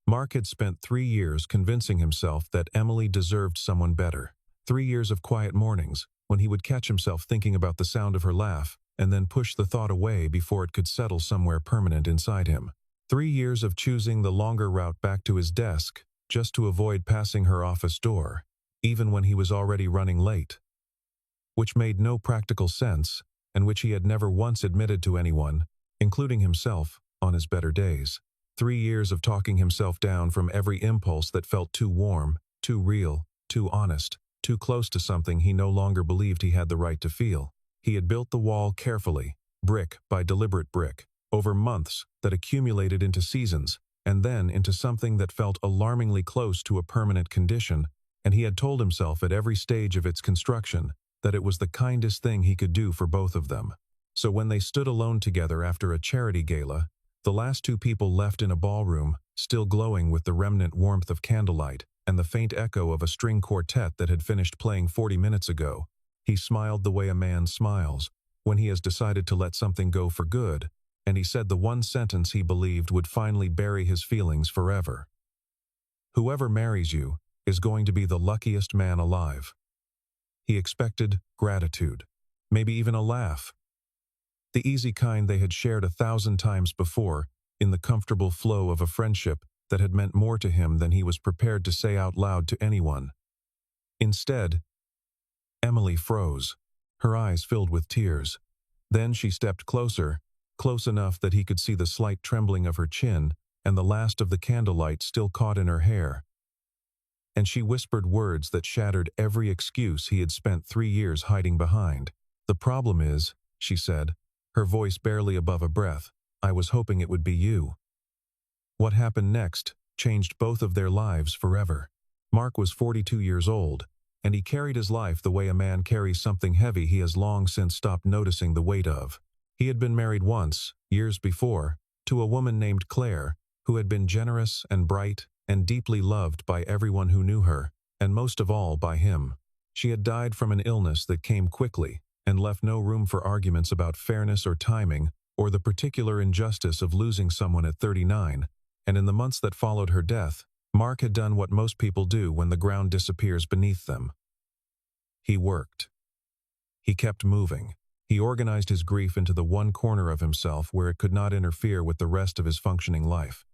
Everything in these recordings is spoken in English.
Mark had spent 3 years convincing himself that Emily deserved someone better. 3 years of quiet mornings, when he would catch himself thinking about the sound of her laugh, and then push the thought away before it could settle somewhere permanent inside him. 3 years of choosing the longer route back to his desk, just to avoid passing her office door, even when he was already running late. Which made no practical sense, and which he had never once admitted to anyone, including himself, on his better days. 3 years of talking himself down from every impulse that felt too warm, too real, too honest, too close to something he no longer believed he had the right to feel. He had built the wall carefully, brick by deliberate brick, over months that accumulated into seasons, and then into something that felt alarmingly close to a permanent condition, and he had told himself at every stage of its construction that it was the kindest thing he could do for both of them. So when they stood alone together after a charity gala, the last two people left in a ballroom, still glowing with the remnant warmth of candlelight and the faint echo of a string quartet that had finished playing 40 minutes ago, he smiled the way a man smiles when he has decided to let something go for good, and he said the one sentence he believed would finally bury his feelings forever. Whoever marries you is going to be the luckiest man alive. He expected gratitude, maybe even a laugh. The easy kind they had shared 1,000 times before, in the comfortable flow of a friendship that had meant more to him than he was prepared to say out loud to anyone. Instead, Emily froze, her eyes filled with tears. Then she stepped closer, close enough that he could see the slight trembling of her chin and the last of the candlelight still caught in her hair. And she whispered words that shattered every excuse he had spent 3 years hiding behind. "The problem is," she said, her voice barely above a breath, "I was hoping it would be you." What happened next changed both of their lives forever. Mark was 42 years old, and he carried his life the way a man carries something heavy he has long since stopped noticing the weight of. He had been married once, years before, to a woman named Claire, who had been generous and bright and deeply loved by everyone who knew her, and most of all by him. She had died from an illness that came quickly and left no room for arguments about fairness or timing or the particular injustice of losing someone at 39, and in the months that followed her death, Mark had done what most people do when the ground disappears beneath them. He worked. He kept moving. He organized his grief into the one corner of himself where it could not interfere with the rest of his functioning life.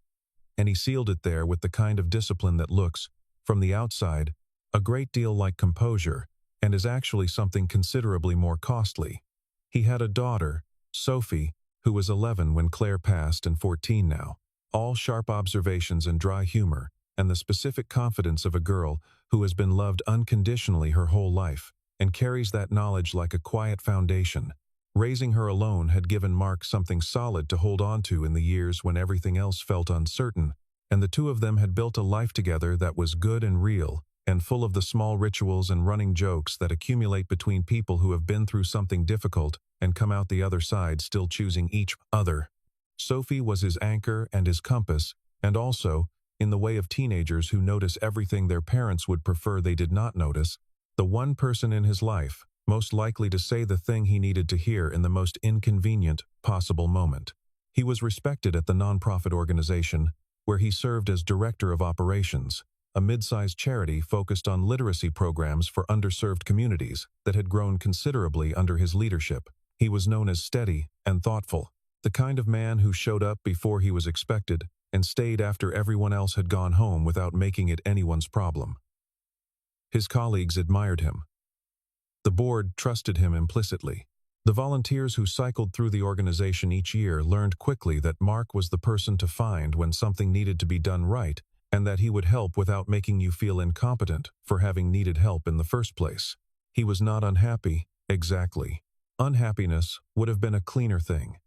And he sealed it there with the kind of discipline that looks, from the outside, a great deal like composure, and is actually something considerably more costly. He had a daughter, Sophie, who was 11 when Claire passed and 14 now. All sharp observations and dry humor, and the specific confidence of a girl who has been loved unconditionally her whole life, and carries that knowledge like a quiet foundation. Raising her alone had given Mark something solid to hold on to in the years when everything else felt uncertain, and the two of them had built a life together that was good and real, and full of the small rituals and running jokes that accumulate between people who have been through something difficult and come out the other side still choosing each other. Sophie was his anchor and his compass, and also, in the way of teenagers who notice everything their parents would prefer they did not notice, the one person in his life most likely to say the thing he needed to hear in the most inconvenient possible moment. He was respected at the nonprofit organization, where he served as director of operations, a mid-sized charity focused on literacy programs for underserved communities that had grown considerably under his leadership. He was known as steady and thoughtful, the kind of man who showed up before he was expected and stayed after everyone else had gone home without making it anyone's problem. His colleagues admired him. The board trusted him implicitly. The volunteers who cycled through the organization each year learned quickly that Mark was the person to find when something needed to be done right, and that he would help without making you feel incompetent for having needed help in the first place. He was not unhappy, exactly. Unhappiness would have been a cleaner thing,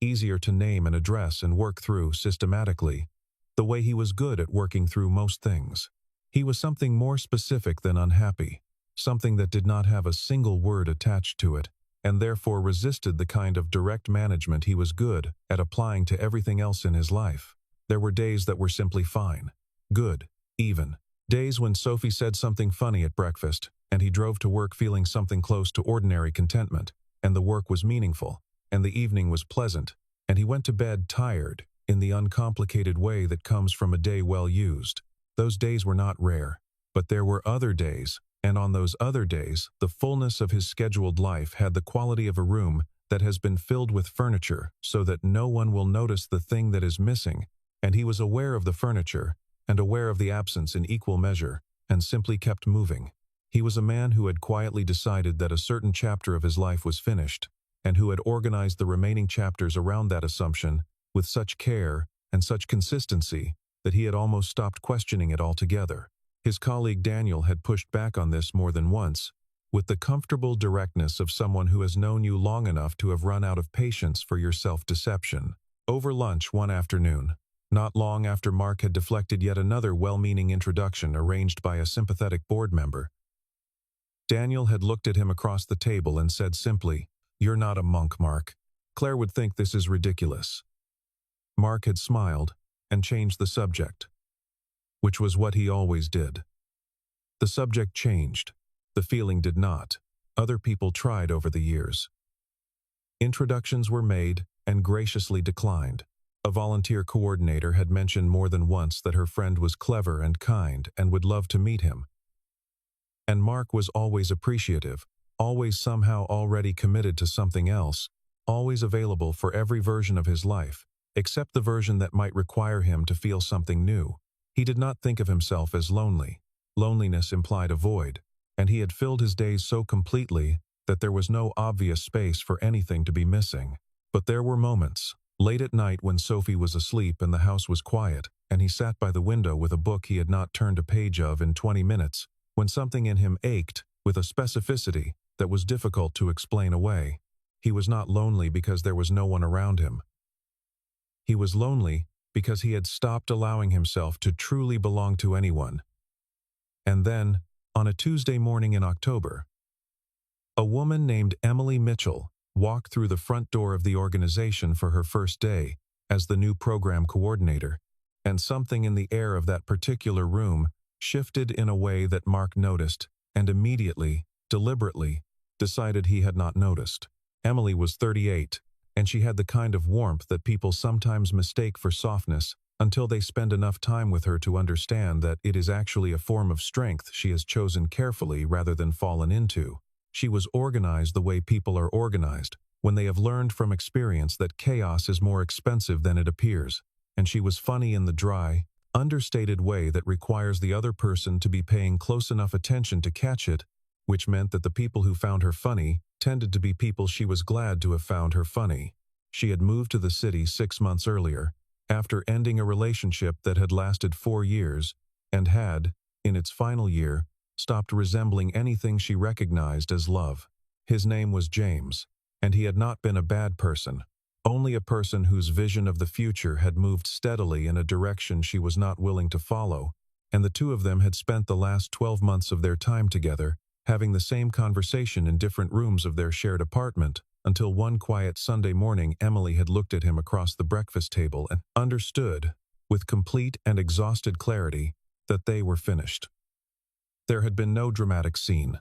easier to name and address and work through systematically, the way he was good at working through most things. He was something more specific than unhappy, something that did not have a single word attached to it, and therefore resisted the kind of direct management he was good at applying to everything else in his life. There were days that were simply fine, good, even. Days when Sophie said something funny at breakfast, and he drove to work feeling something close to ordinary contentment, and the work was meaningful, and the evening was pleasant, and he went to bed tired, in the uncomplicated way that comes from a day well used. Those days were not rare, but there were other days, and on those other days, the fullness of his scheduled life had the quality of a room that has been filled with furniture so that no one will notice the thing that is missing, and he was aware of the furniture and aware of the absence in equal measure, and simply kept moving. He was a man who had quietly decided that a certain chapter of his life was finished, and who had organized the remaining chapters around that assumption with such care and such consistency that he had almost stopped questioning it altogether. His colleague Daniel had pushed back on this more than once, with the comfortable directness of someone who has known you long enough to have run out of patience for your self-deception. Over lunch one afternoon, not long after Mark had deflected yet another well-meaning introduction arranged by a sympathetic board member, Daniel had looked at him across the table and said simply, "You're not a monk, Mark. Claire would think this is ridiculous." Mark had smiled and changed the subject, which was what he always did. The subject changed. The feeling did not. Other people tried over the years. Introductions were made and graciously declined. A volunteer coordinator had mentioned more than once that her friend was clever and kind and would love to meet him. And Mark was always appreciative, always somehow already committed to something else, always available for every version of his life, except the version that might require him to feel something new. He did not think of himself as lonely. Loneliness implied a void, and he had filled his days so completely that there was no obvious space for anything to be missing. But there were moments, late at night when Sophie was asleep and the house was quiet, and he sat by the window with a book he had not turned a page of in 20 minutes, when something in him ached with a specificity that was difficult to explain away. He was not lonely because there was no one around him. He was lonely because he had stopped allowing himself to truly belong to anyone. And then, on a Tuesday morning in October, a woman named Emily Mitchell walked through the front door of the organization for her first day as the new program coordinator, and something in the air of that particular room shifted in a way that Mark noticed and immediately, deliberately, decided he had not noticed. Emily was 38, and she had the kind of warmth that people sometimes mistake for softness until they spend enough time with her to understand that it is actually a form of strength she has chosen carefully rather than fallen into. She was organized the way people are organized, when they have learned from experience that chaos is more expensive than it appears, and she was funny in the dry, understated way that requires the other person to be paying close enough attention to catch it, which meant that the people who found her funny tended to be people she was glad to have found her funny. She had moved to the city 6 months earlier, after ending a relationship that had lasted 4 years, and had, in its final year, stopped resembling anything she recognized as love. His name was James, and he had not been a bad person, only a person whose vision of the future had moved steadily in a direction she was not willing to follow, and the two of them had spent the last 12 months of their time together, having the same conversation in different rooms of their shared apartment, until one quiet Sunday morning Emily had looked at him across the breakfast table and understood, with complete and exhausted clarity, that they were finished. There had been no dramatic scene,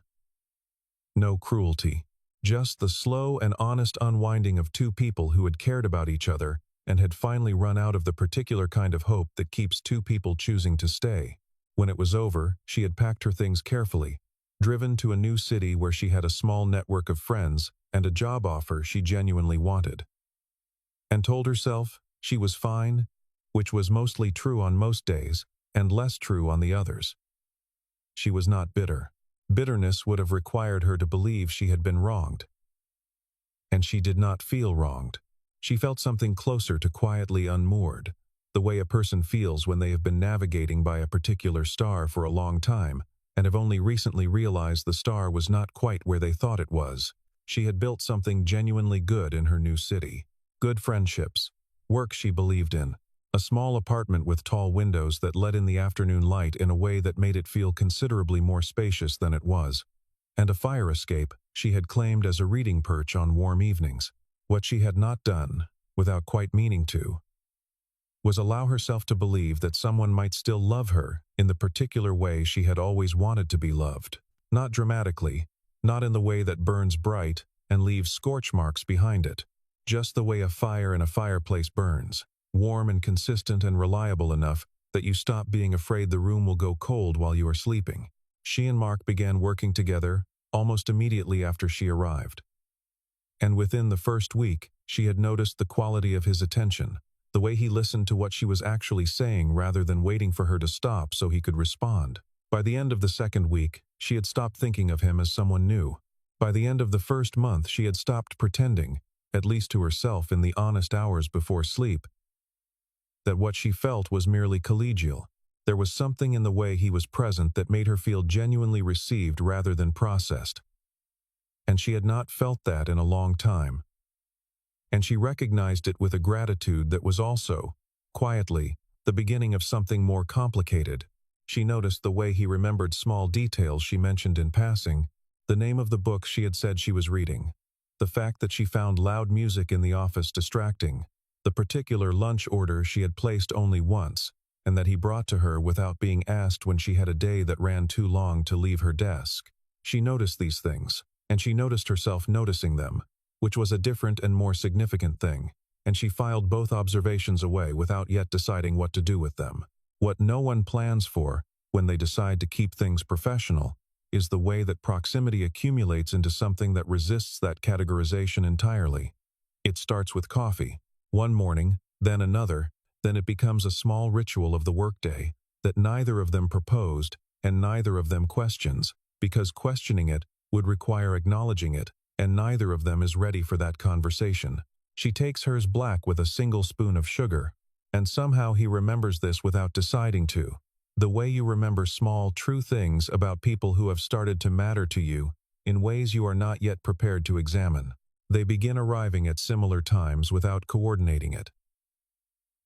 no cruelty, just the slow and honest unwinding of two people who had cared about each other and had finally run out of the particular kind of hope that keeps two people choosing to stay. When it was over, she had packed her things carefully, driven to a new city where she had a small network of friends and a job offer she genuinely wanted, and told herself she was fine, which was mostly true on most days and less true on the others. She was not bitter. Bitterness would have required her to believe she had been wronged. And she did not feel wronged. She felt something closer to quietly unmoored, the way a person feels when they have been navigating by a particular star for a long time and have only recently realized the star was not quite where they thought it was. She had built something genuinely good in her new city. Good friendships, work she believed in, a small apartment with tall windows that let in the afternoon light in a way that made it feel considerably more spacious than it was, and a fire escape she had claimed as a reading perch on warm evenings. What she had not done, without quite meaning to, was allow herself to believe that someone might still love her in the particular way she had always wanted to be loved. Not dramatically, not in the way that burns bright and leaves scorch marks behind it, just the way a fire in a fireplace burns, warm and consistent and reliable enough that you stop being afraid the room will go cold while you are sleeping. She and Mark began working together almost immediately after she arrived. And within the first week, she had noticed the quality of his attention, the way he listened to what she was actually saying rather than waiting for her to stop so he could respond. By the end of the second week, she had stopped thinking of him as someone new. By the end of the first month, she had stopped pretending, at least to herself in the honest hours before sleep, that what she felt was merely collegial. There was something in the way he was present that made her feel genuinely received rather than processed. And she had not felt that in a long time. And she recognized it with a gratitude that was also, quietly, the beginning of something more complicated. She noticed the way he remembered small details she mentioned in passing, the name of the book she had said she was reading, the fact that she found loud music in the office distracting, the particular lunch order she had placed only once, and that he brought to her without being asked when she had a day that ran too long to leave her desk. She noticed these things, and she noticed herself noticing them, which was a different and more significant thing, and she filed both observations away without yet deciding what to do with them. What no one plans for, when they decide to keep things professional, is the way that proximity accumulates into something that resists that categorization entirely. It starts with coffee, one morning, then another, then it becomes a small ritual of the workday that neither of them proposed and neither of them questions, because questioning it would require acknowledging it, and neither of them is ready for that conversation. She takes hers black with a single spoon of sugar, and somehow he remembers this without deciding to. The way you remember small, true things about people who have started to matter to you in ways you are not yet prepared to examine. They begin arriving at similar times without coordinating it.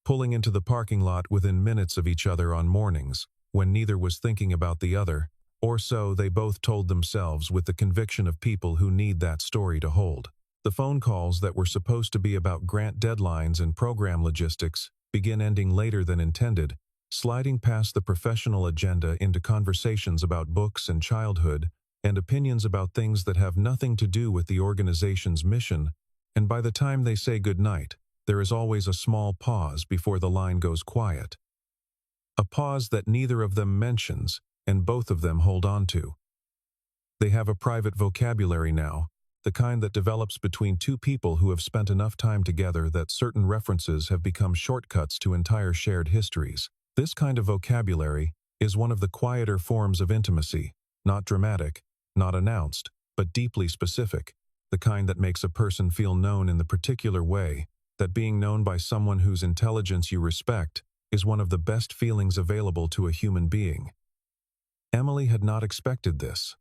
Pulling into the parking lot within minutes of each other on mornings, when neither was thinking about the other, or so they both told themselves with the conviction of people who need that story to hold. The phone calls that were supposed to be about grant deadlines and program logistics begin ending later than intended, sliding past the professional agenda into conversations about books and childhood, and opinions about things that have nothing to do with the organization's mission, and by the time they say goodnight, there is always a small pause before the line goes quiet. A pause that neither of them mentions, and both of them hold on to. They have a private vocabulary now, the kind that develops between two people who have spent enough time together that certain references have become shortcuts to entire shared histories. This kind of vocabulary is one of the quieter forms of intimacy, not dramatic, not announced, but deeply specific, the kind that makes a person feel known in the particular way that being known by someone whose intelligence you respect is one of the best feelings available to a human being. Emily had not expected this.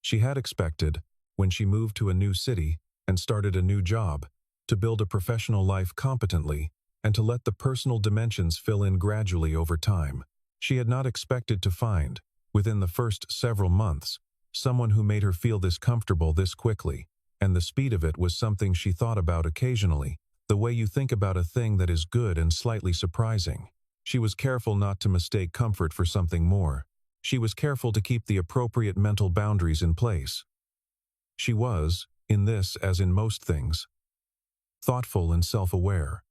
She had expected, when she moved to a new city and started a new job, to build a professional life competently and to let the personal dimensions fill in gradually over time. She had not expected to find, within the first several months, someone who made her feel this comfortable this quickly, and the speed of it was something she thought about occasionally, the way you think about a thing that is good and slightly surprising. She was careful not to mistake comfort for something more. She was careful to keep the appropriate mental boundaries in place. She was, in this as in most things, thoughtful and self-aware.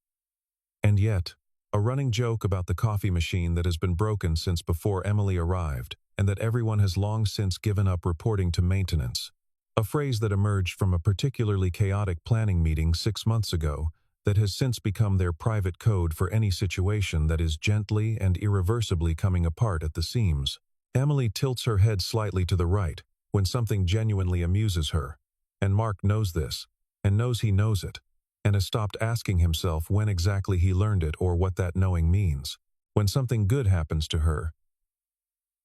And yet, a running joke about the coffee machine that has been broken since before Emily arrived, and that everyone has long since given up reporting to maintenance. A phrase that emerged from a particularly chaotic planning meeting 6 months ago that has since become their private code for any situation that is gently and irreversibly coming apart at the seams. Emily tilts her head slightly to the right when something genuinely amuses her, and Mark knows this, and knows he knows it, and has stopped asking himself when exactly he learned it or what that knowing means. When something good happens to her,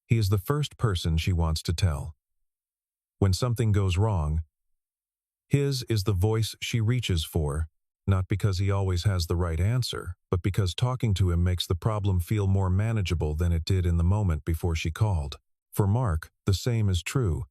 he is the first person she wants to tell. When something goes wrong, his is the voice she reaches for, not because he always has the right answer, but because talking to him makes the problem feel more manageable than it did in the moment before she called. For Mark, the same is true,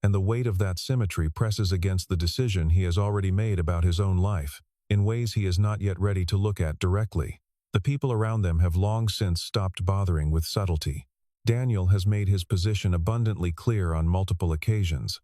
and the weight of that symmetry presses against the decision he has already made about his own life, in ways he is not yet ready to look at directly. The people around them have long since stopped bothering with subtlety. Daniel has made his position abundantly clear on multiple occasions,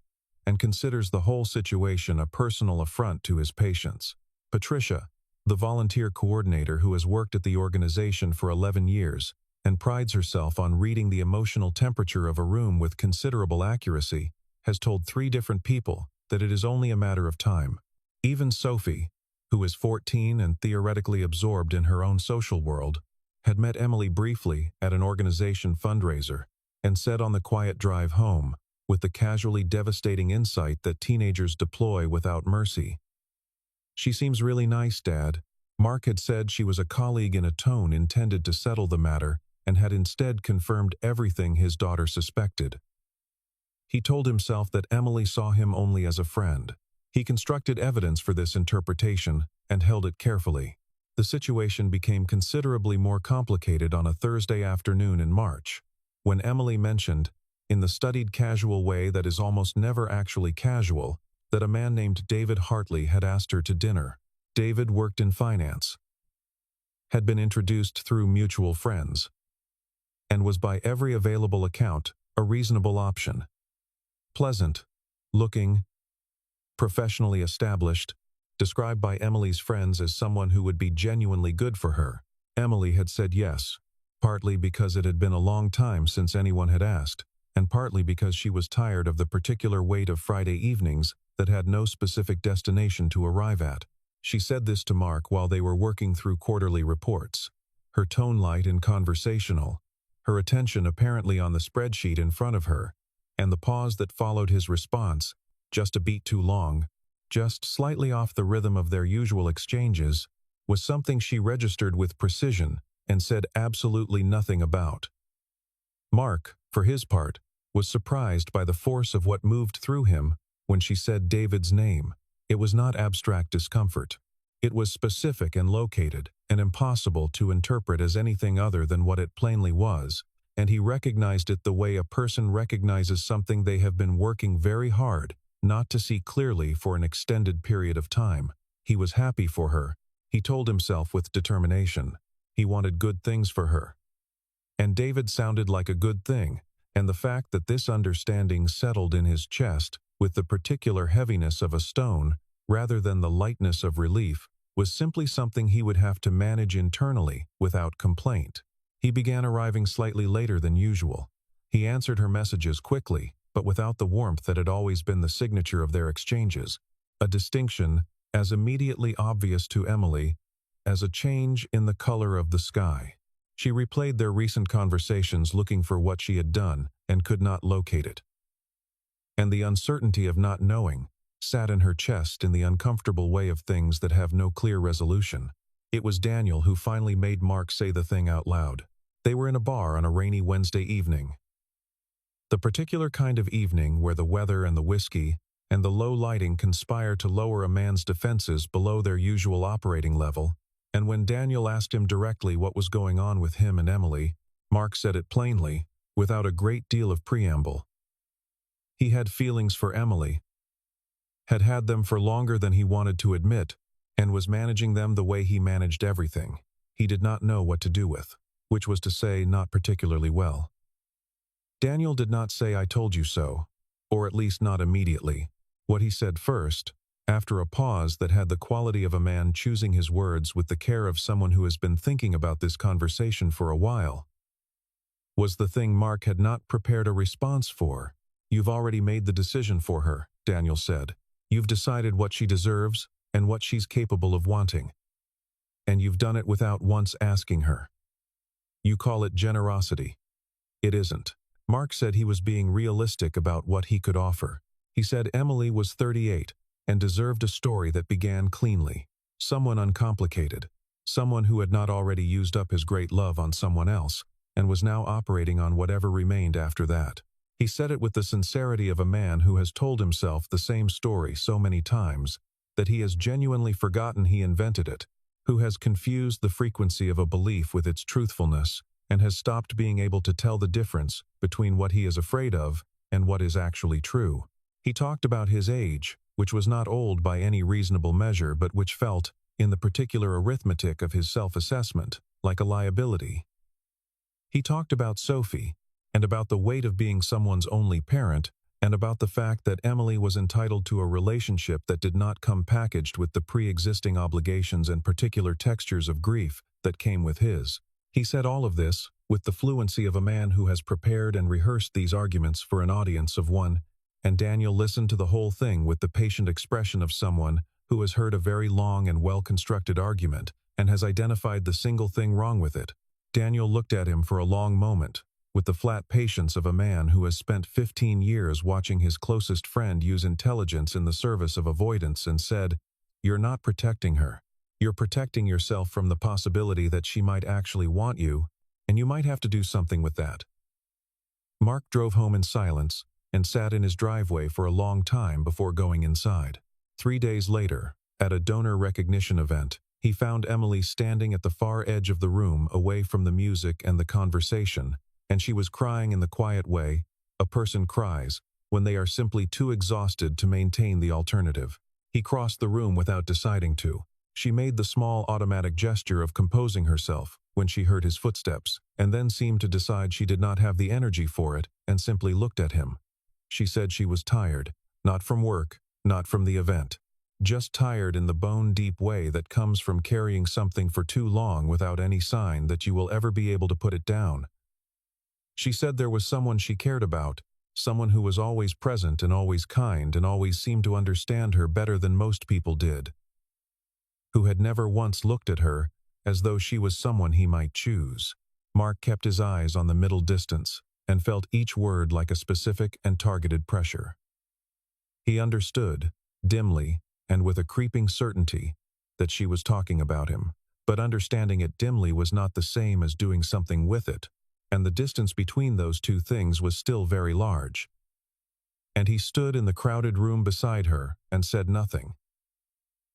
and considers the whole situation a personal affront to his patience. Patricia, the volunteer coordinator who has worked at the organization for 11 years and prides herself on reading the emotional temperature of a room with considerable accuracy, has told 3 different people that it is only a matter of time. Even Sophie, who is 14 and theoretically absorbed in her own social world, had met Emily briefly at an organization fundraiser and said on the quiet drive home, with the casually devastating insight that teenagers deploy without mercy, "She seems really nice, Dad." Mark had said she was a colleague in a tone intended to settle the matter and had instead confirmed everything his daughter suspected. He told himself that Emily saw him only as a friend. He constructed evidence for this interpretation and held it carefully. The situation became considerably more complicated on a Thursday afternoon in March, when Emily mentioned, in the studied casual way that is almost never actually casual, that a man named David Hartley had asked her to dinner. David worked in finance, had been introduced through mutual friends, and was by every available account a reasonable option. Pleasant, looking, professionally established, described by Emily's friends as someone who would be genuinely good for her. Emily had said yes, partly because it had been a long time since anyone had asked, and partly because she was tired of the particular weight of Friday evenings that had no specific destination to arrive at. She said this to Mark while they were working through quarterly reports, her tone light and conversational, her attention apparently on the spreadsheet in front of her, and the pause that followed his response, just a beat too long, just slightly off the rhythm of their usual exchanges, was something she registered with precision and said absolutely nothing about. Mark, for his part, was surprised by the force of what moved through him when she said David's name. It was not abstract discomfort. It was specific and located, and impossible to interpret as anything other than what it plainly was, and he recognized it the way a person recognizes something they have been working very hard not to see clearly for an extended period of time. He was happy for her, he told himself with determination. He wanted good things for her. And David sounded like a good thing, and the fact that this understanding settled in his chest with the particular heaviness of a stone, rather than the lightness of relief, was simply something he would have to manage internally without complaint. He began arriving slightly later than usual. He answered her messages quickly, but without the warmth that had always been the signature of their exchanges, a distinction as immediately obvious to Emily as a change in the color of the sky. She replayed their recent conversations looking for what she had done and could not locate it. And the uncertainty of not knowing sat in her chest in the uncomfortable way of things that have no clear resolution. It was Daniel who finally made Mark say the thing out loud. They were in a bar on a rainy Wednesday evening. The particular kind of evening where the weather and the whiskey and the low lighting conspire to lower a man's defenses below their usual operating level, and when Daniel asked him directly what was going on with him and Emily, Mark said it plainly, without a great deal of preamble. He had feelings for Emily, had had them for longer than he wanted to admit, and was managing them the way he managed everything he did not know what to do with, which was to say, not particularly well. Daniel did not say "I told you so," or at least not immediately. What he said first, after a pause that had the quality of a man choosing his words with the care of someone who has been thinking about this conversation for a while, was the thing Mark had not prepared a response for. "You've already made the decision for her," Daniel said. "You've decided what she deserves and what she's capable of wanting. And you've done it without once asking her. You call it generosity. It isn't." Mark said he was being realistic about what he could offer. He said Emily was 38 and deserved a story that began cleanly. Someone uncomplicated. Someone who had not already used up his great love on someone else and was now operating on whatever remained after that. He said it with the sincerity of a man who has told himself the same story so many times that he has genuinely forgotten he invented it, who has confused the frequency of a belief with its truthfulness, and has stopped being able to tell the difference between what he is afraid of and what is actually true. He talked about his age, which was not old by any reasonable measure, but which felt, in the particular arithmetic of his self-assessment, like a liability. He talked about Sophie, and about the weight of being someone's only parent, and about the fact that Emily was entitled to a relationship that did not come packaged with the pre-existing obligations and particular textures of grief that came with his. He said all of this with the fluency of a man who has prepared and rehearsed these arguments for an audience of one, and Daniel listened to the whole thing with the patient expression of someone who has heard a very long and well-constructed argument and has identified the single thing wrong with it. Daniel looked at him for a long moment, with the flat patience of a man who has spent 15 years watching his closest friend use intelligence in the service of avoidance, and said, "You're not protecting her. You're protecting yourself from the possibility that she might actually want you, and you might have to do something with that." Mark drove home in silence and sat in his driveway for a long time before going inside. 3 days later, at a donor recognition event, he found Emily standing at the far edge of the room away from the music and the conversation, and she was crying in the quiet way a person cries when they are simply too exhausted to maintain the alternative. He crossed the room without deciding to. She made the small automatic gesture of composing herself when she heard his footsteps, and then seemed to decide she did not have the energy for it and simply looked at him. She said she was tired, not from work, not from the event. Just tired in the bone-deep way that comes from carrying something for too long without any sign that you will ever be able to put it down. She said there was someone she cared about, someone who was always present and always kind and always seemed to understand her better than most people did, who had never once looked at her as though she was someone he might choose. Mark kept his eyes on the middle distance and felt each word like a specific and targeted pressure. He understood, dimly and with a creeping certainty, that she was talking about him, but understanding it dimly was not the same as doing something with it, and the distance between those two things was still very large. And he stood in the crowded room beside her and said nothing.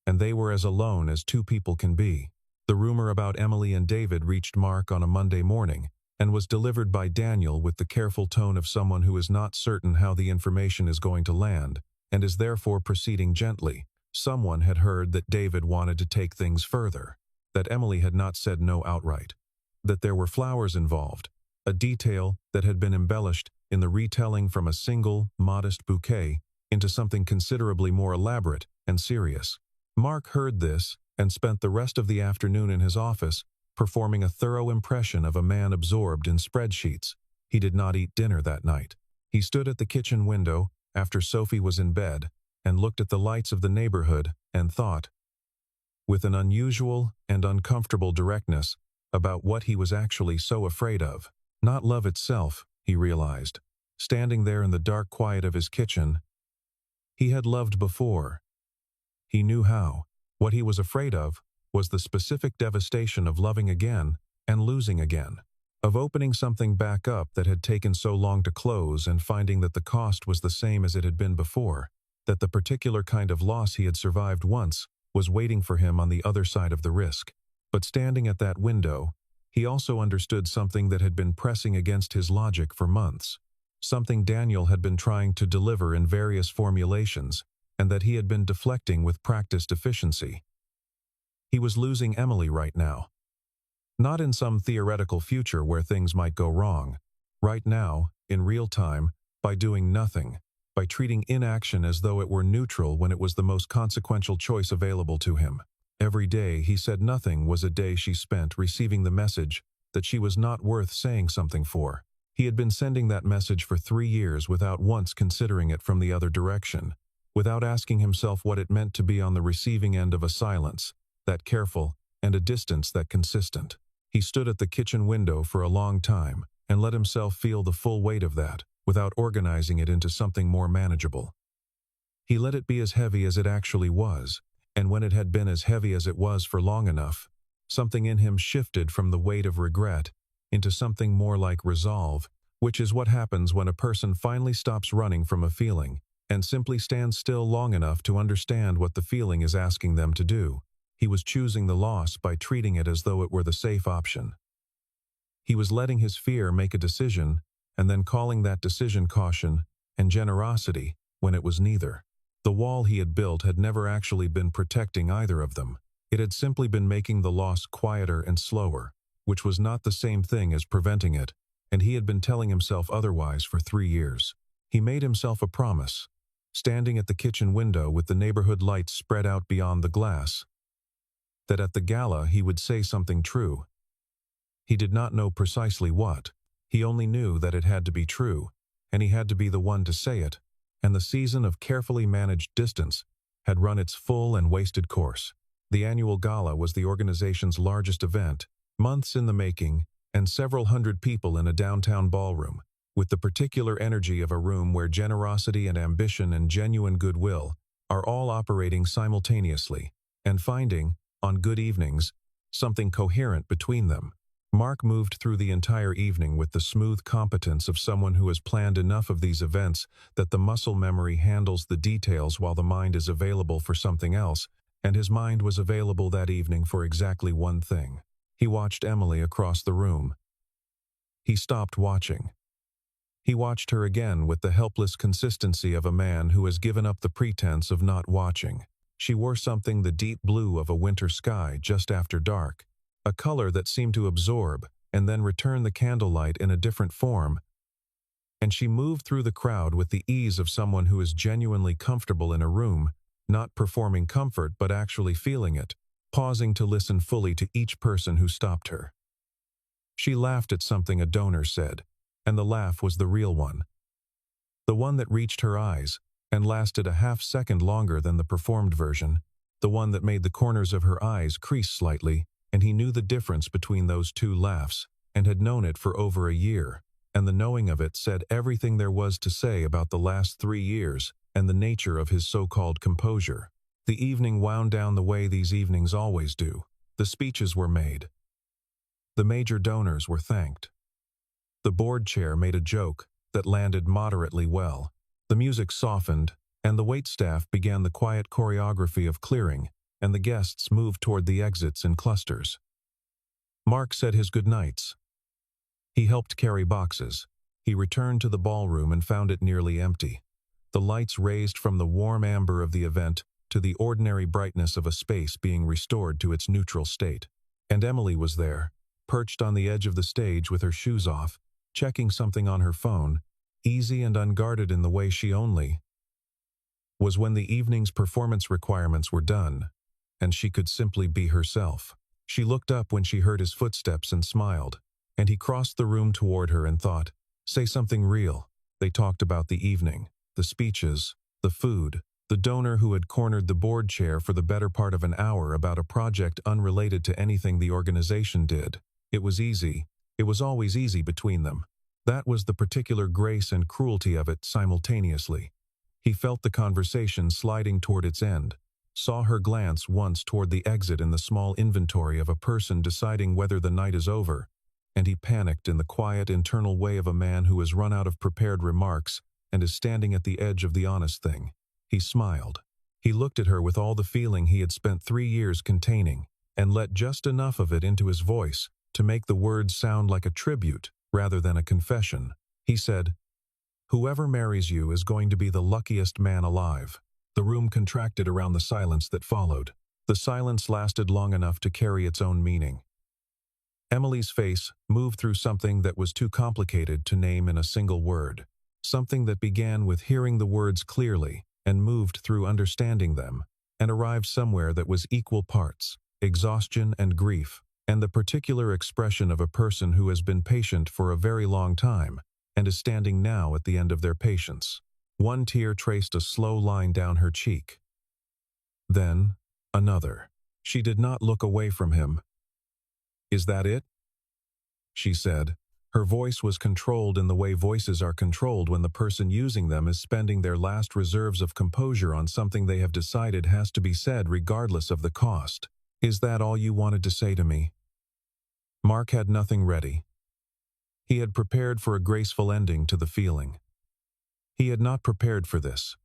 And they were as alone as two people can be. The rumor about Emily and David reached Mark on a Monday morning, and was delivered by Daniel with the careful tone of someone who is not certain how the information is going to land, and is therefore proceeding gently. Someone had heard that David wanted to take things further, that Emily had not said no outright, that there were flowers involved, a detail that had been embellished in the retelling from a single, modest bouquet into something considerably more elaborate and serious. Mark heard this and spent the rest of the afternoon in his office performing a thorough impression of a man absorbed in spreadsheets. He did not eat dinner that night. He stood at the kitchen window after Sophie was in bed and looked at the lights of the neighborhood and thought, with an unusual and uncomfortable directness, about what he was actually so afraid of. Not love itself, he realized. Standing there in the dark quiet of his kitchen, he had loved before. He knew how. What he was afraid of was the specific devastation of loving again and losing again, of opening something back up that had taken so long to close and finding that the cost was the same as it had been before, that the particular kind of loss he had survived once was waiting for him on the other side of the risk. But standing at that window, he also understood something that had been pressing against his logic for months, something Daniel had been trying to deliver in various formulations, and that he had been deflecting with practiced efficiency. He was losing Emily right now. Not in some theoretical future where things might go wrong. Right now, in real time, by doing nothing, by treating inaction as though it were neutral when it was the most consequential choice available to him. Every day he said nothing was a day she spent receiving the message that she was not worth saying something for. He had been sending that message for 3 years without once considering it from the other direction, without asking himself what it meant to be on the receiving end of a silence, that careful, and a distance that consistent. He stood at the kitchen window for a long time and let himself feel the full weight of that, without organizing it into something more manageable. He let it be as heavy as it actually was, and when it had been as heavy as it was for long enough, something in him shifted from the weight of regret into something more like resolve, which is what happens when a person finally stops running from a feeling and simply stands still long enough to understand what the feeling is asking them to do. He was choosing the loss by treating it as though it were the safe option. He was letting his fear make a decision and then calling that decision caution and generosity when it was neither. The wall he had built had never actually been protecting either of them. It had simply been making the loss quieter and slower, which was not the same thing as preventing it, and he had been telling himself otherwise for 3 years. He made himself a promise, standing at the kitchen window with the neighborhood lights spread out beyond the glass, that at the gala he would say something true. He did not know precisely what. He only knew that it had to be true, and he had to be the one to say it, and the season of carefully managed distance had run its full and wasted course. The annual gala was the organization's largest event, months in the making, and several hundred people in a downtown ballroom, with the particular energy of a room where generosity and ambition and genuine goodwill are all operating simultaneously, and finding, on good evenings, something coherent between them. Mark moved through the entire evening with the smooth competence of someone who has planned enough of these events that the muscle memory handles the details while the mind is available for something else, and his mind was available that evening for exactly one thing. He watched Emily across the room. He stopped watching. He watched her again with the helpless consistency of a man who has given up the pretense of not watching. She wore something the deep blue of a winter sky just after dark, a color that seemed to absorb and then return the candlelight in a different form, and she moved through the crowd with the ease of someone who is genuinely comfortable in a room, not performing comfort but actually feeling it, pausing to listen fully to each person who stopped her. She laughed at something a donor said, and the laugh was the real one. The one that reached her eyes and lasted a half-second longer than the performed version, the one that made the corners of her eyes crease slightly, and he knew the difference between those two laughs, and had known it for over a year, and the knowing of it said everything there was to say about the last 3 years and the nature of his so-called composure. The evening wound down the way these evenings always do. The speeches were made. The major donors were thanked. The board chair made a joke that landed moderately well. The music softened, and the waitstaff began the quiet choreography of clearing, and the guests moved toward the exits in clusters. Mark said his goodnights. He helped carry boxes. He returned to the ballroom and found it nearly empty. The lights raised from the warm amber of the event to the ordinary brightness of a space being restored to its neutral state. And Emily was there, perched on the edge of the stage with her shoes off, checking something on her phone, easy and unguarded in the way she only was when the evening's performance requirements were done, and she could simply be herself. She looked up when she heard his footsteps and smiled, and he crossed the room toward her and thought, say something real. They talked about the evening, the speeches, the food, the donor who had cornered the board chair for the better part of an hour about a project unrelated to anything the organization did. It was easy. It was always easy between them. That was the particular grace and cruelty of it simultaneously. He felt the conversation sliding toward its end, saw her glance once toward the exit in the small inventory of a person deciding whether the night is over, and he panicked in the quiet internal way of a man who has run out of prepared remarks and is standing at the edge of the honest thing. He smiled. He looked at her with all the feeling he had spent 3 years containing, and let just enough of it into his voice to make the words sound like a tribute rather than a confession. He said, "Whoever marries you is going to be the luckiest man alive." The room contracted around the silence that followed. The silence lasted long enough to carry its own meaning. Emily's face moved through something that was too complicated to name in a single word, something that began with hearing the words clearly and moved through understanding them, and arrived somewhere that was equal parts exhaustion and grief, and the particular expression of a person who has been patient for a very long time and is standing now at the end of their patience. One tear traced a slow line down her cheek. Then, another. She did not look away from him. "Is that it?" she said. Her voice was controlled in the way voices are controlled when the person using them is spending their last reserves of composure on something they have decided has to be said regardless of the cost. "Is that all you wanted to say to me?" Mark had nothing ready. He had prepared for a graceful ending to the feeling. He had not prepared for this.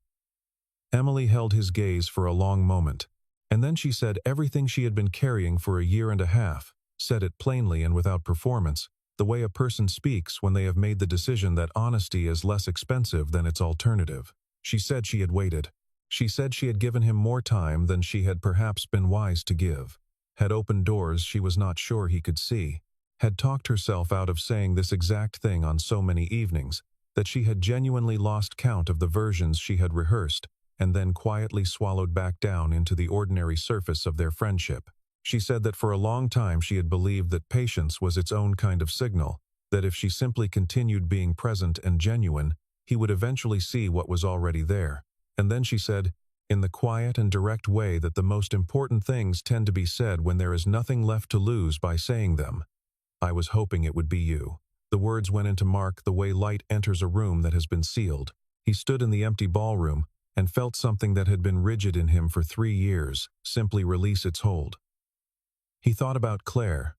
Emily held his gaze for a long moment, and then she said everything she had been carrying for a year and a half, said it plainly and without performance, the way a person speaks when they have made the decision that honesty is less expensive than its alternative. She said she had waited. She said she had given him more time than she had perhaps been wise to give, had opened doors she was not sure he could see, had talked herself out of saying this exact thing on so many evenings, that she had genuinely lost count of the versions she had rehearsed, and then quietly swallowed back down into the ordinary surface of their friendship. She said that for a long time she had believed that patience was its own kind of signal, that if she simply continued being present and genuine, he would eventually see what was already there. And then she said, in the quiet and direct way that the most important things tend to be said when there is nothing left to lose by saying them, "I was hoping it would be you." The words went into Mark the way light enters a room that has been sealed. He stood in the empty ballroom and felt something that had been rigid in him for 3 years simply release its hold. He thought about Claire,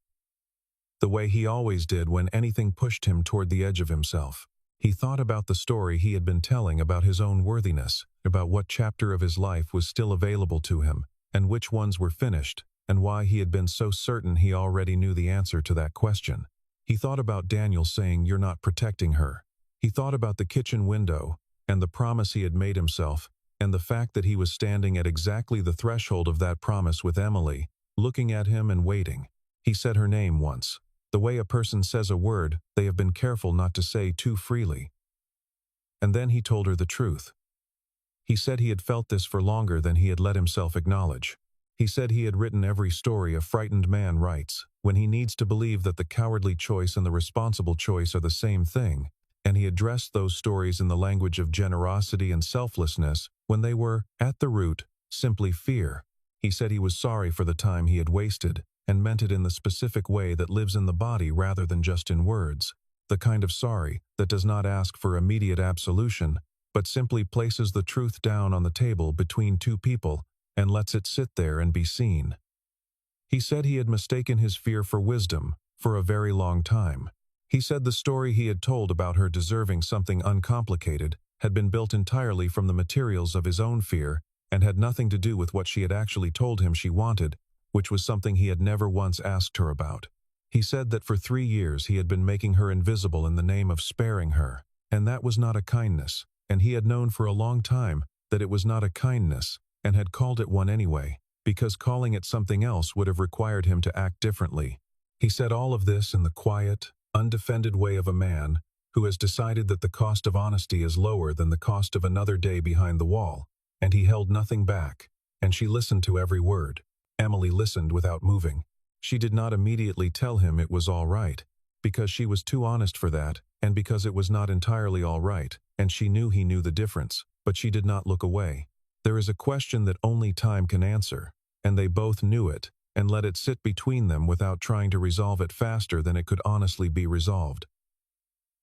the way he always did when anything pushed him toward the edge of himself. He thought about the story he had been telling about his own worthiness, about what chapter of his life was still available to him, and which ones were finished, and why he had been so certain he already knew the answer to that question. He thought about Daniel saying, "You're not protecting her." He thought about the kitchen window, and the promise he had made himself, and the fact that he was standing at exactly the threshold of that promise with Emily, looking at him and waiting. He said her name once. The way a person says a word they have been careful not to say too freely. And then he told her the truth. He said he had felt this for longer than he had let himself acknowledge. He said he had written every story a frightened man writes, when he needs to believe that the cowardly choice and the responsible choice are the same thing, and he addressed those stories in the language of generosity and selflessness when they were, at the root, simply fear. He said he was sorry for the time he had wasted, and meant it in the specific way that lives in the body rather than just in words, the kind of sorry that does not ask for immediate absolution, but simply places the truth down on the table between two people and lets it sit there and be seen. He said he had mistaken his fear for wisdom for a very long time. He said the story he had told about her deserving something uncomplicated had been built entirely from the materials of his own fear and had nothing to do with what she had actually told him she wanted, which was something he had never once asked her about. He said that for 3 years he had been making her invisible in the name of sparing her, and that was not a kindness, and he had known for a long time that it was not a kindness, and had called it one anyway, because calling it something else would have required him to act differently. He said all of this in the quiet, undefended way of a man who has decided that the cost of honesty is lower than the cost of another day behind the wall, and he held nothing back, and she listened to every word. Emily listened without moving. She did not immediately tell him it was all right, because she was too honest for that, and because it was not entirely all right, and she knew he knew the difference, but she did not look away. There is a question that only time can answer, and they both knew it, and let it sit between them without trying to resolve it faster than it could honestly be resolved.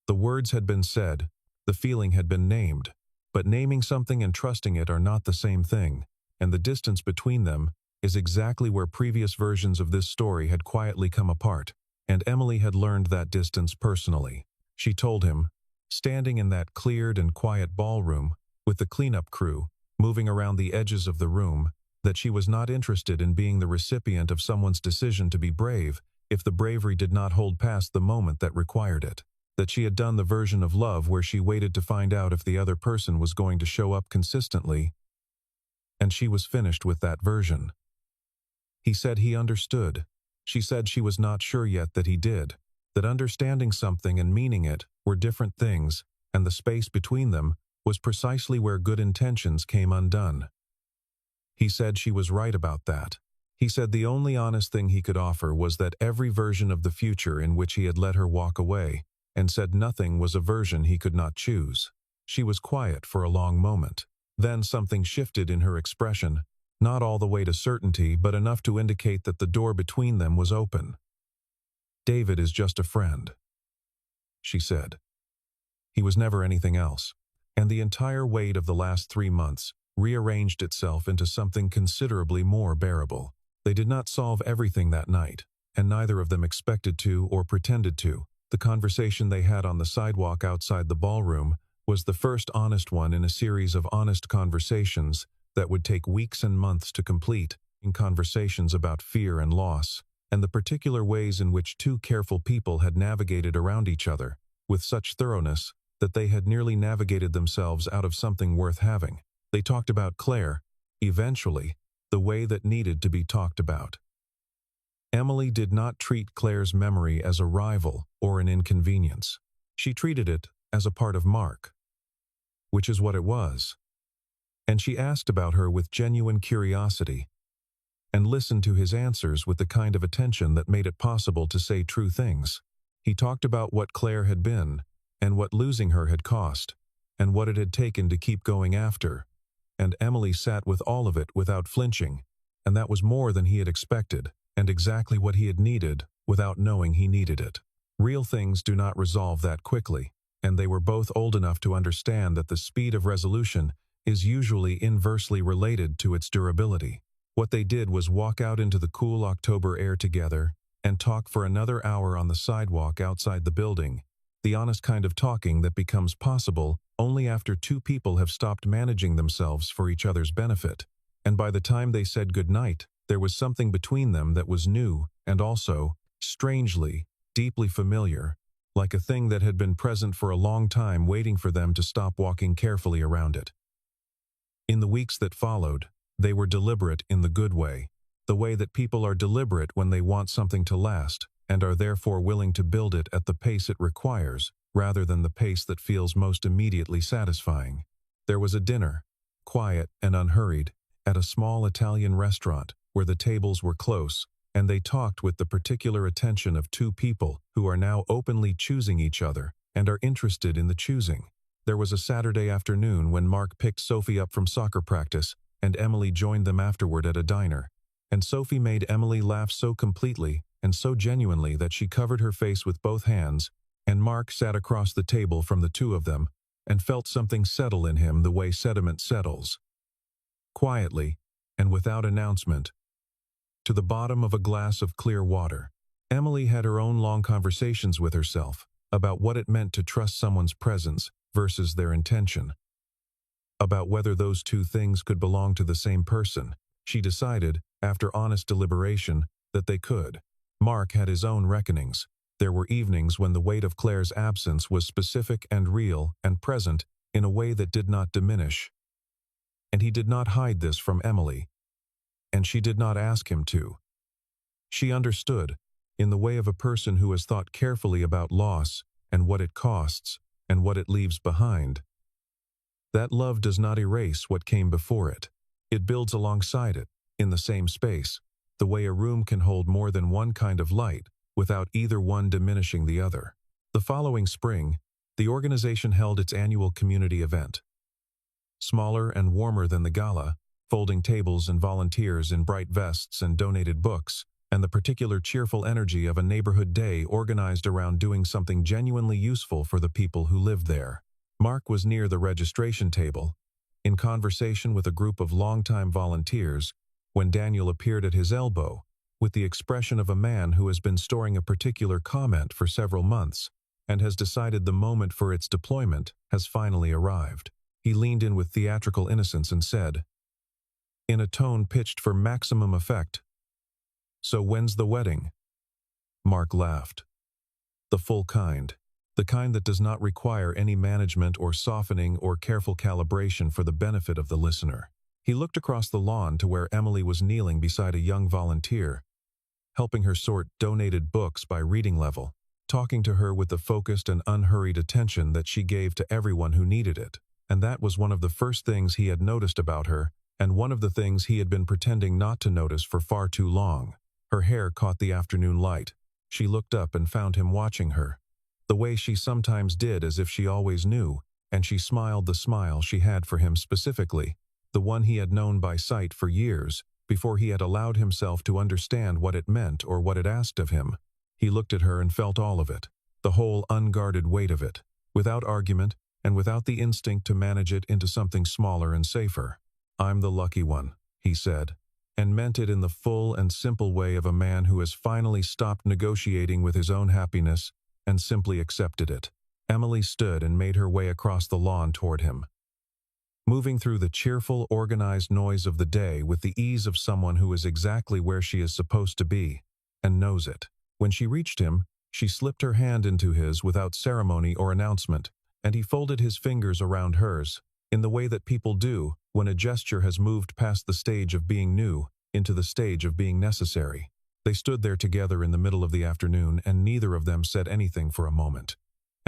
The words had been said, the feeling had been named, but naming something and trusting it are not the same thing, and the distance between them is exactly where previous versions of this story had quietly come apart, and Emily had learned that distance personally. She told him, standing in that cleared and quiet ballroom, with the cleanup crew, moving around the edges of the room, that she was not interested in being the recipient of someone's decision to be brave if the bravery did not hold past the moment that required it, that she had done the version of love where she waited to find out if the other person was going to show up consistently, and she was finished with that version. He said he understood. She said she was not sure yet that he did, that understanding something and meaning it were different things, and the space between them was precisely where good intentions came undone. He said she was right about that. He said the only honest thing he could offer was that every version of the future in which he had let her walk away, and said nothing was a version he could not choose. She was quiet for a long moment. Then something shifted in her expression, not all the way to certainty, but enough to indicate that the door between them was open. "David is just a friend," she said. He was never anything else, and the entire weight of the last 3 months rearranged itself into something considerably more bearable. They did not solve everything that night, and neither of them expected to or pretended to. The conversation they had on the sidewalk outside the ballroom was the first honest one in a series of honest conversations that would take weeks and months to complete, in conversations about fear and loss, and the particular ways in which two careful people had navigated around each other, with such thoroughness that they had nearly navigated themselves out of something worth having. They talked about Claire, eventually, the way that needed to be talked about. Emily did not treat Claire's memory as a rival or an inconvenience. She treated it as a part of Mark, which is what it was. And she asked about her with genuine curiosity, and listened to his answers with the kind of attention that made it possible to say true things. He talked about what Claire had been, and what losing her had cost, and what it had taken to keep going after, and Emily sat with all of it without flinching, and that was more than he had expected, and exactly what he had needed without knowing he needed it. Real things do not resolve that quickly, and they were both old enough to understand that the speed of resolution is usually inversely related to its durability. What they did was walk out into the cool October air together and talk for another hour on the sidewalk outside the building, the honest kind of talking that becomes possible only after two people have stopped managing themselves for each other's benefit. And by the time they said goodnight, there was something between them that was new and also, strangely, deeply familiar, like a thing that had been present for a long time waiting for them to stop walking carefully around it. In the weeks that followed, they were deliberate in the good way, the way that people are deliberate when they want something to last, and are therefore willing to build it at the pace it requires, rather than the pace that feels most immediately satisfying. There was a dinner, quiet and unhurried, at a small Italian restaurant where the tables were close, and they talked with the particular attention of two people who are now openly choosing each other and are interested in the choosing. There was a Saturday afternoon when Mark picked Sophie up from soccer practice, and Emily joined them afterward at a diner. And Sophie made Emily laugh so completely and so genuinely that she covered her face with both hands, and Mark sat across the table from the two of them and felt something settle in him the way sediment settles. Quietly, and without announcement, to the bottom of a glass of clear water. Emily had her own long conversations with herself about what it meant to trust someone's presence versus their intention. About whether those two things could belong to the same person. She decided, after honest deliberation, that they could. Mark had his own reckonings. There were evenings when the weight of Claire's absence was specific and real and present in a way that did not diminish. And he did not hide this from Emily. And she did not ask him to. She understood, in the way of a person who has thought carefully about loss and what it costs and what it leaves behind. That love does not erase what came before it. It builds alongside it, in the same space, the way a room can hold more than one kind of light without either one diminishing the other. The following spring, the organization held its annual community event. Smaller and warmer than the gala, folding tables and volunteers in bright vests and donated books, and the particular cheerful energy of a neighborhood day organized around doing something genuinely useful for the people who lived there. Mark was near the registration table, in conversation with a group of longtime volunteers, when Daniel appeared at his elbow, with the expression of a man who has been storing a particular comment for several months, and has decided the moment for its deployment has finally arrived. He leaned in with theatrical innocence and said, in a tone pitched for maximum effect, "So when's the wedding?" Mark laughed. The full kind. The kind that does not require any management or softening or careful calibration for the benefit of the listener. He looked across the lawn to where Emily was kneeling beside a young volunteer, helping her sort donated books by reading level, talking to her with the focused and unhurried attention that she gave to everyone who needed it. And that was one of the first things he had noticed about her, and one of the things he had been pretending not to notice for far too long. Her hair caught the afternoon light. She looked up and found him watching her, the way she sometimes did as if she always knew, and she smiled the smile she had for him specifically, the one he had known by sight for years, before he had allowed himself to understand what it meant or what it asked of him. He looked at her and felt all of it, the whole unguarded weight of it, without argument and without the instinct to manage it into something smaller and safer. "I'm the lucky one," he said, and meant it in the full and simple way of a man who has finally stopped negotiating with his own happiness and simply accepted it. Emily stood and made her way across the lawn toward him, moving through the cheerful, organized noise of the day with the ease of someone who is exactly where she is supposed to be, and knows it. When she reached him, she slipped her hand into his without ceremony or announcement, and he folded his fingers around hers, in the way that people do when a gesture has moved past the stage of being new into the stage of being necessary. They stood there together in the middle of the afternoon, and neither of them said anything for a moment.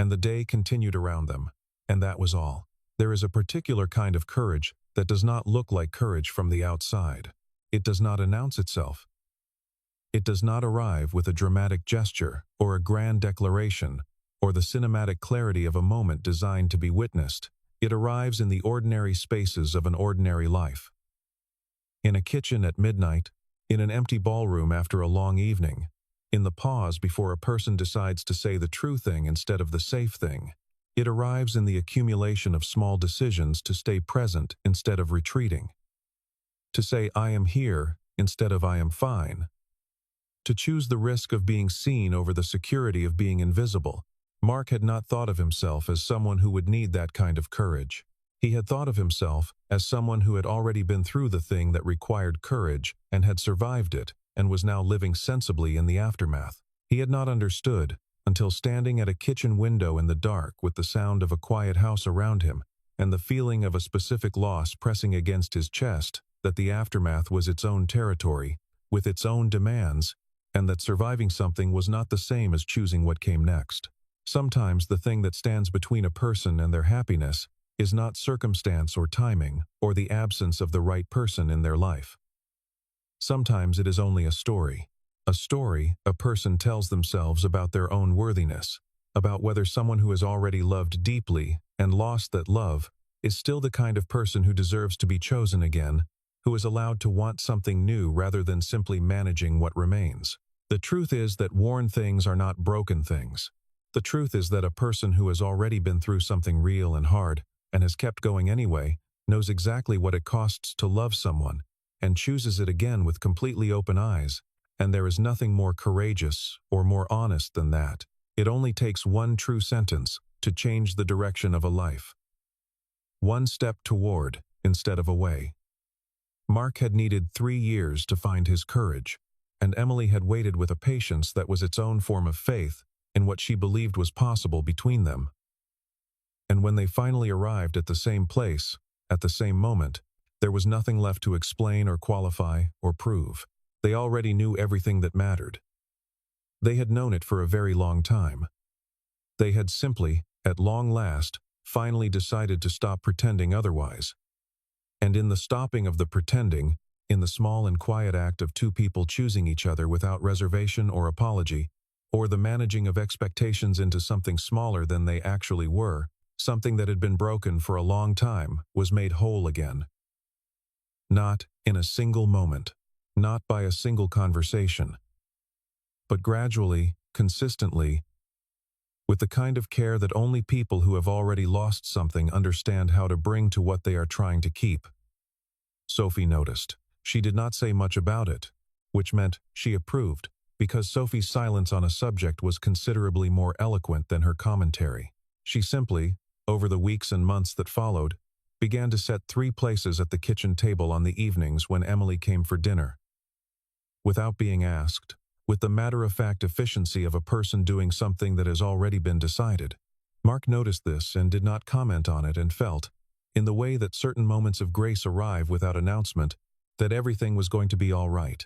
and the day continued around them. And that was all. There is a particular kind of courage that does not look like courage from the outside. It does not announce itself. It does not arrive with a dramatic gesture or a grand declaration or the cinematic clarity of a moment designed to be witnessed. It arrives in the ordinary spaces of an ordinary life. In a kitchen at midnight, in an empty ballroom after a long evening, in the pause before a person decides to say the true thing instead of the safe thing. It arrives in the accumulation of small decisions to stay present instead of retreating. To say I am here instead of I am fine. To choose the risk of being seen over the security of being invisible. Mark had not thought of himself as someone who would need that kind of courage. He had thought of himself as someone who had already been through the thing that required courage and had survived it and was now living sensibly in the aftermath. He had not understood, until standing at a kitchen window in the dark with the sound of a quiet house around him and the feeling of a specific loss pressing against his chest, that the aftermath was its own territory, with its own demands, and that surviving something was not the same as choosing what came next. Sometimes the thing that stands between a person and their happiness is not circumstance or timing or the absence of the right person in their life. Sometimes it is only a story. A story a person tells themselves about their own worthiness, about whether someone who has already loved deeply and lost that love is still the kind of person who deserves to be chosen again, who is allowed to want something new rather than simply managing what remains. The truth is that worn things are not broken things. The truth is that a person who has already been through something real and hard and has kept going anyway knows exactly what it costs to love someone and chooses it again with completely open eyes, and there is nothing more courageous or more honest than that. It only takes one true sentence to change the direction of a life. One step toward instead of away. Mark had needed 3 years to find his courage, and Emily had waited with a patience that was its own form of faith in what she believed was possible between them. And when they finally arrived at the same place, at the same moment, there was nothing left to explain or qualify or prove. They already knew everything that mattered. They had known it for a very long time. They had simply, at long last, finally decided to stop pretending otherwise. And in the stopping of the pretending, in the small and quiet act of two people choosing each other without reservation or apology, or the managing of expectations into something smaller than they actually were, something that had been broken for a long time was made whole again. Not in a single moment, not by a single conversation, but gradually, consistently, with the kind of care that only people who have already lost something understand how to bring to what they are trying to keep. Sophie noticed. She did not say much about it, which meant she approved, because Sophie's silence on a subject was considerably more eloquent than her commentary. She simply, over the weeks and months that followed, began to set 3 places at the kitchen table on the evenings when Emily came for dinner. Without being asked, with the matter-of-fact efficiency of a person doing something that has already been decided. Mark noticed this and did not comment on it and felt, in the way that certain moments of grace arrive without announcement, that everything was going to be all right.